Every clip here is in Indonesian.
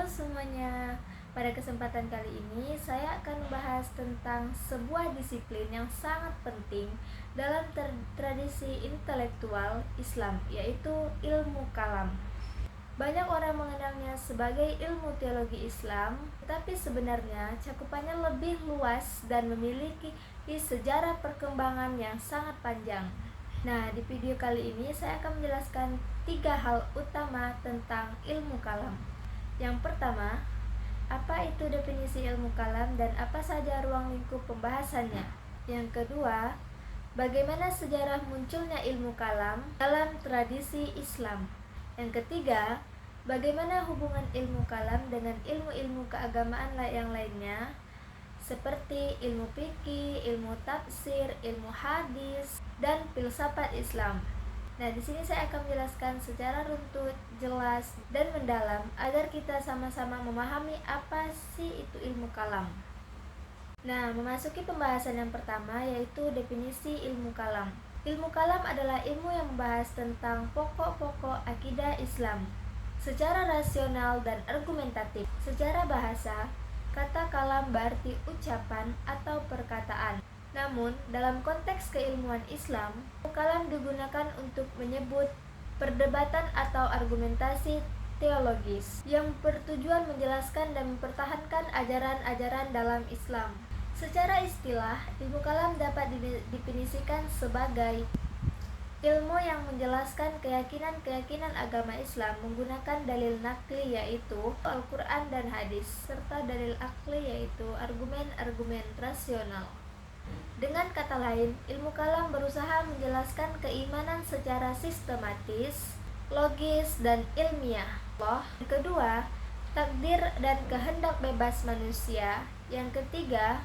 semuanya, pada kesempatan kali ini saya akan membahas tentang sebuah disiplin yang sangat penting dalam tradisi intelektual Islam, yaitu ilmu kalam. Banyak orang mengenalnya sebagai ilmu teologi Islam, tetapi sebenarnya cakupannya lebih luas dan memiliki sejarah perkembangan yang sangat panjang. Nah, di video kali ini saya akan menjelaskan 3 hal utama tentang ilmu kalam. Yang pertama, apa itu definisi ilmu kalam dan apa saja ruang lingkup pembahasannya? Yang kedua, bagaimana sejarah munculnya ilmu kalam dalam tradisi Islam? Yang ketiga, bagaimana hubungan ilmu kalam dengan ilmu-ilmu keagamaan yang lainnya seperti ilmu fikih, ilmu tafsir, ilmu hadis, dan filsafat Islam. Nah, di sini saya akan menjelaskan secara runtut, jelas, dan mendalam agar kita sama-sama memahami apa sih itu ilmu kalam. Nah, memasuki pembahasan yang pertama yaitu definisi ilmu kalam. Ilmu kalam adalah ilmu yang membahas tentang pokok-pokok akidah Islam secara rasional dan argumentatif. Secara bahasa, kata kalam berarti ucapan atau perkataan. Namun, dalam konteks keilmuan Islam, kalam digunakan untuk menyebut perdebatan atau argumentasi teologis yang bertujuan menjelaskan dan mempertahankan ajaran-ajaran dalam Islam. Secara istilah, ilmu kalam dapat didefinisikan sebagai ilmu yang menjelaskan keyakinan-keyakinan agama Islam menggunakan dalil nakli yaitu Al-Quran dan hadis, serta dalil akli yaitu argumen-argumen rasional. Dengan kata lain, ilmu kalam berusaha menjelaskan keimanan secara sistematis, logis, dan ilmiah. Yang kedua, takdir dan kehendak bebas manusia. Yang ketiga,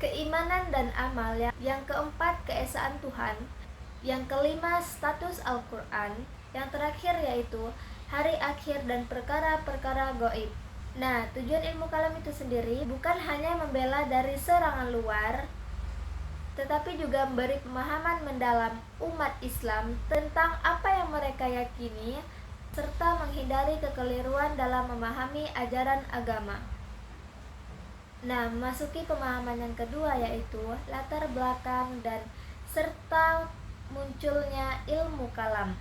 keimanan dan amal. Yang keempat, keesaan Tuhan. Yang kelima, status Al-Quran. Yang terakhir yaitu hari akhir dan perkara-perkara gaib. Nah, tujuan ilmu kalam itu sendiri bukan hanya membela dari serangan luar, tetapi juga memberi pemahaman mendalam umat Islam tentang apa yang mereka yakini, serta menghindari kekeliruan dalam memahami ajaran agama. Nah, memasuki pemahaman yang kedua yaitu latar belakang dan serta munculnya ilmu kalam.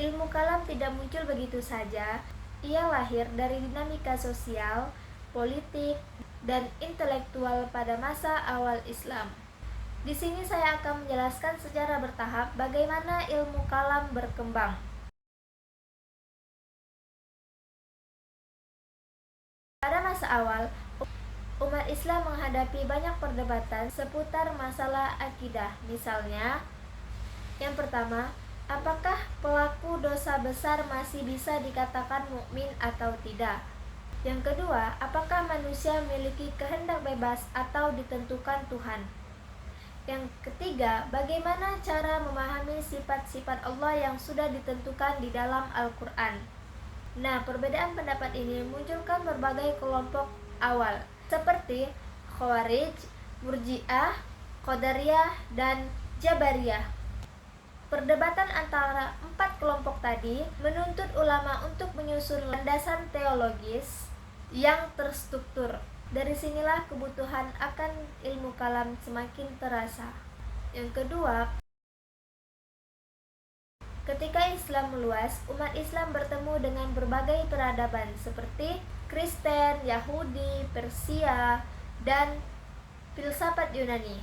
Ilmu kalam tidak muncul begitu saja. Ia lahir dari dinamika sosial, politik, dan intelektual pada masa awal Islam. Di sini saya akan menjelaskan secara bertahap bagaimana ilmu kalam berkembang. Pada masa awal, umat Islam menghadapi banyak perdebatan seputar masalah akidah. Misalnya, yang pertama, apakah pelaku dosa besar masih bisa dikatakan mukmin atau tidak? Yang kedua, apakah manusia memiliki kehendak bebas atau ditentukan Tuhan? Yang ketiga, bagaimana cara memahami sifat-sifat Allah yang sudah ditentukan di dalam Al-Quran? Nah, perbedaan pendapat ini memunculkan berbagai kelompok awal, seperti Khawarij, Murji'ah, Qadariyah, dan Jabariyah. Perdebatan antara 4 kelompok tadi menuntut ulama untuk menyusun landasan teologis yang terstruktur. Dari sinilah kebutuhan akan ilmu kalam semakin terasa. Yang kedua, ketika Islam meluas, umat Islam bertemu dengan berbagai peradaban seperti Kristen, Yahudi, Persia, dan filsafat Yunani.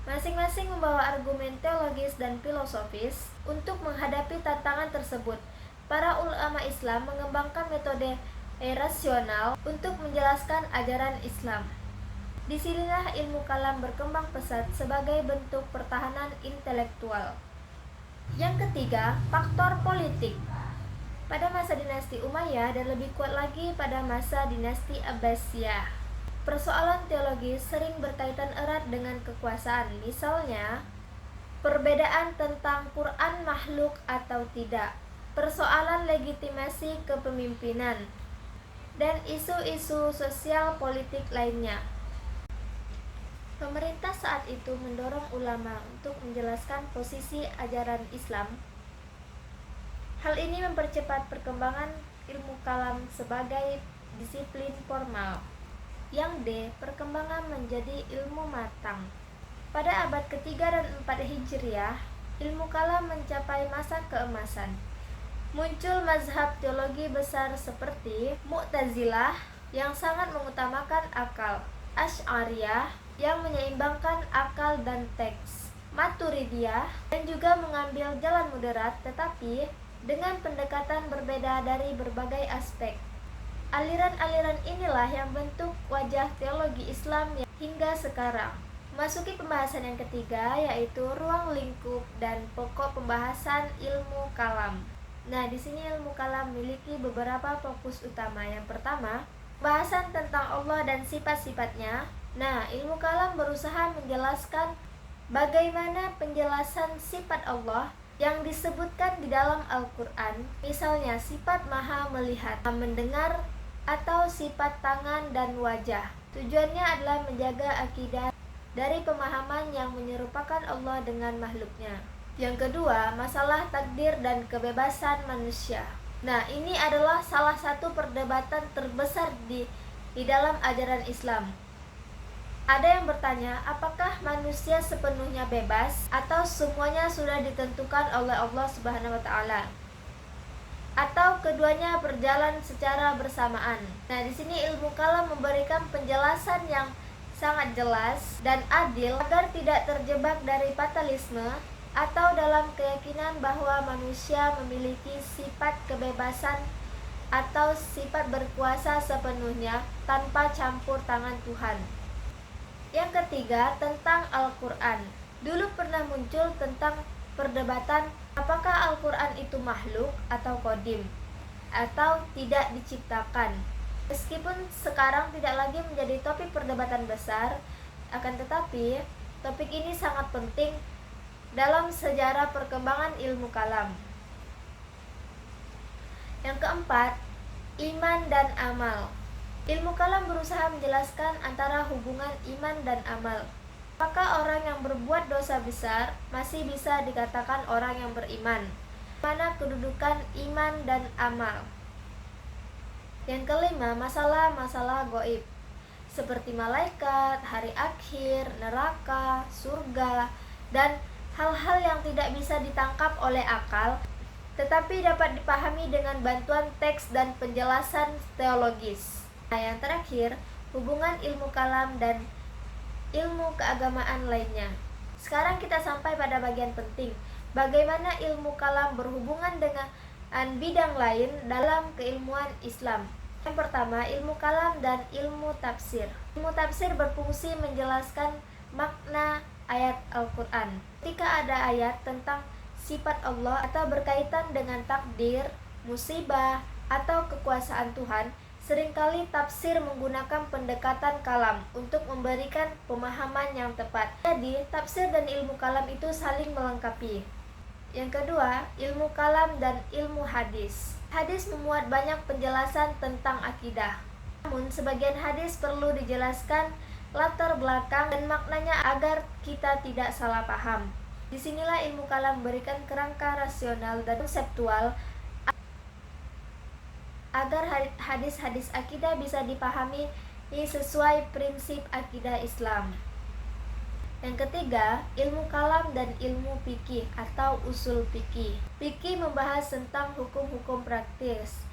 Masing-masing membawa argumen teologis dan filosofis untuk menghadapi tantangan tersebut. Para ulama Islam mengembangkan metode rasional untuk menjelaskan ajaran Islam. Disinilah ilmu kalam berkembang pesat sebagai bentuk pertahanan intelektual. Yang ketiga, faktor politik. Pada masa dinasti Umayyah dan lebih kuat lagi pada masa dinasti Abbasiyah, persoalan teologis sering berkaitan erat dengan kekuasaan. Misalnya, perbedaan tentang Quran makhluk atau tidak, persoalan legitimasi kepemimpinan, dan isu-isu sosial politik lainnya. Pemerintah saat itu mendorong ulama untuk menjelaskan posisi ajaran Islam. Hal ini mempercepat perkembangan ilmu kalam sebagai disiplin formal. Yang D. Perkembangan menjadi ilmu matang. Pada abad ketiga dan 4 Hijriah, ilmu kalam mencapai masa keemasan. Muncul mazhab teologi besar seperti Mu'tazilah yang sangat mengutamakan akal, Asy'ariyah yang menyeimbangkan akal dan teks, Maturidiyah yang juga mengambil jalan moderat tetapi dengan pendekatan berbeda dari berbagai aspek. Aliran-aliran inilah yang bentuk wajah teologi Islam hingga sekarang. Masuki pembahasan yang ketiga, yaitu ruang lingkup dan pokok pembahasan ilmu kalam. Nah, di sini ilmu kalam memiliki beberapa fokus utama. Yang pertama, bahasan tentang Allah dan sifat-sifatnya. Nah, ilmu kalam berusaha menjelaskan bagaimana penjelasan sifat Allah yang disebutkan di dalam Al-Quran, misalnya sifat maha melihat, mendengar, atau sifat tangan dan wajah. Tujuannya adalah menjaga akidah dari pemahaman yang menyerupakan Allah dengan makhluknya. Yang kedua, masalah takdir dan kebebasan manusia. Nah, ini adalah salah satu perdebatan terbesar di dalam ajaran Islam. Ada yang bertanya, apakah manusia sepenuhnya bebas atau semuanya sudah ditentukan oleh Allah Subhanahu wa taala? Atau keduanya berjalan secara bersamaan. Nah, di sini ilmu kalam memberikan penjelasan yang sangat jelas dan adil agar tidak terjebak dari fatalisme atau dalam keyakinan bahwa manusia memiliki sifat kebebasan atau sifat berkuasa sepenuhnya tanpa campur tangan Tuhan. Yang ketiga, tentang Al-Quran. Dulu pernah muncul tentang perdebatan apakah Al-Quran itu makhluk atau qadim atau tidak diciptakan. Meskipun sekarang tidak lagi menjadi topik perdebatan besar, akan tetapi topik ini sangat penting dalam sejarah perkembangan ilmu kalam. Yang keempat, iman dan amal. Ilmu kalam berusaha menjelaskan antara hubungan iman dan amal. Apakah orang yang berbuat dosa besar masih bisa dikatakan orang yang beriman? Mana kedudukan iman dan amal? Yang kelima, masalah-masalah gaib seperti malaikat, hari akhir, neraka, surga, dan hal-hal yang tidak bisa ditangkap oleh akal tetapi dapat dipahami dengan bantuan teks dan penjelasan teologis. Nah, yang terakhir, hubungan ilmu kalam dan ilmu keagamaan lainnya. Sekarang kita sampai pada bagian penting, bagaimana ilmu kalam berhubungan dengan bidang lain dalam keilmuan Islam. Yang pertama, ilmu kalam dan ilmu tafsir. Ilmu tafsir berfungsi menjelaskan makna ayat Al-Quran. Ketika ada ayat tentang sifat Allah atau berkaitan dengan takdir, musibah, atau kekuasaan Tuhan, seringkali tafsir menggunakan pendekatan kalam untuk memberikan pemahaman yang tepat. Jadi, tafsir dan ilmu kalam itu saling melengkapi. Yang kedua, ilmu kalam dan ilmu hadis. Hadis memuat banyak penjelasan tentang akidah. Namun, sebagian hadis perlu dijelaskan latar belakang dan maknanya agar kita tidak salah paham. Disinilah ilmu kalam memberikan kerangka rasional dan konseptual agar hadis-hadis akidah bisa dipahami sesuai prinsip akidah Islam. Yang ketiga, ilmu kalam dan ilmu fikih atau usul fikih. Fikih membahas tentang hukum-hukum praktis,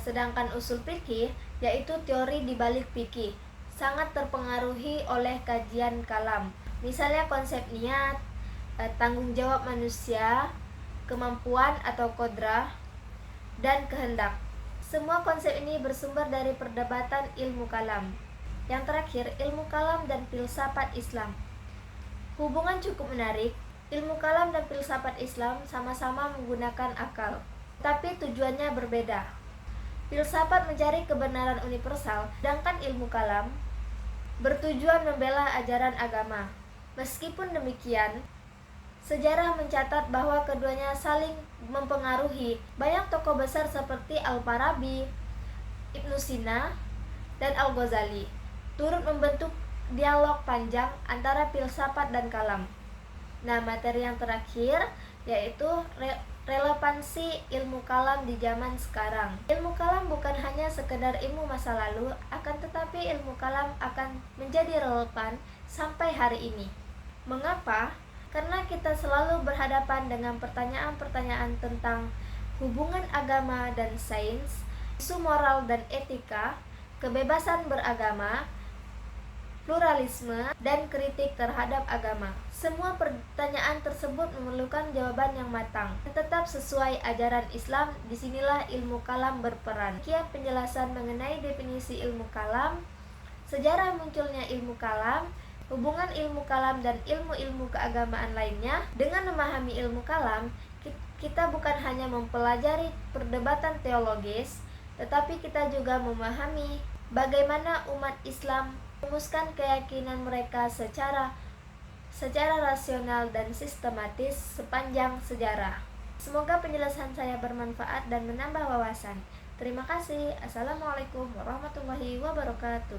sedangkan usul fikih yaitu teori di balik fikih sangat terpengaruhi oleh kajian kalam. Misalnya konsep niat, tanggung jawab manusia, kemampuan atau kodrah, dan kehendak. Semua konsep ini bersumber dari perdebatan ilmu kalam. Yang terakhir, ilmu kalam dan filsafat Islam. Hubungan cukup menarik. Ilmu kalam dan filsafat Islam sama-sama menggunakan akal, tapi tujuannya berbeda. Filsafat mencari kebenaran universal, sedangkan ilmu kalam bertujuan membela ajaran agama. Meskipun demikian, sejarah mencatat bahwa keduanya saling mempengaruhi. Banyak tokoh besar seperti Al-Farabi, Ibnu Sina, dan Al-Ghazali turut membentuk dialog panjang antara filsafat dan kalam. Nah, materi yang terakhir yaitu Relevansi ilmu kalam di zaman sekarang. Ilmu kalam bukan hanya sekedar ilmu masa lalu, akan tetapi ilmu kalam akan menjadi relevan sampai hari ini. Mengapa? Karena kita selalu berhadapan dengan pertanyaan-pertanyaan tentang hubungan agama dan sains, isu moral dan etika, kebebasan beragama, pluralisme, dan kritik terhadap agama. Semua pertanyaan tersebut memerlukan jawaban yang matang, tetap sesuai ajaran Islam. Disinilah ilmu kalam berperan. Sekian penjelasan mengenai definisi ilmu kalam, sejarah munculnya ilmu kalam, hubungan ilmu kalam dan ilmu-ilmu keagamaan lainnya. Dengan memahami ilmu kalam, kita bukan hanya mempelajari perdebatan teologis, tetapi kita juga memahami bagaimana umat Islam merumuskan keyakinan mereka secara rasional dan sistematis sepanjang sejarah. Semoga penjelasan saya bermanfaat dan menambah wawasan. Terima kasih. Assalamualaikum warahmatullahi wabarakatuh.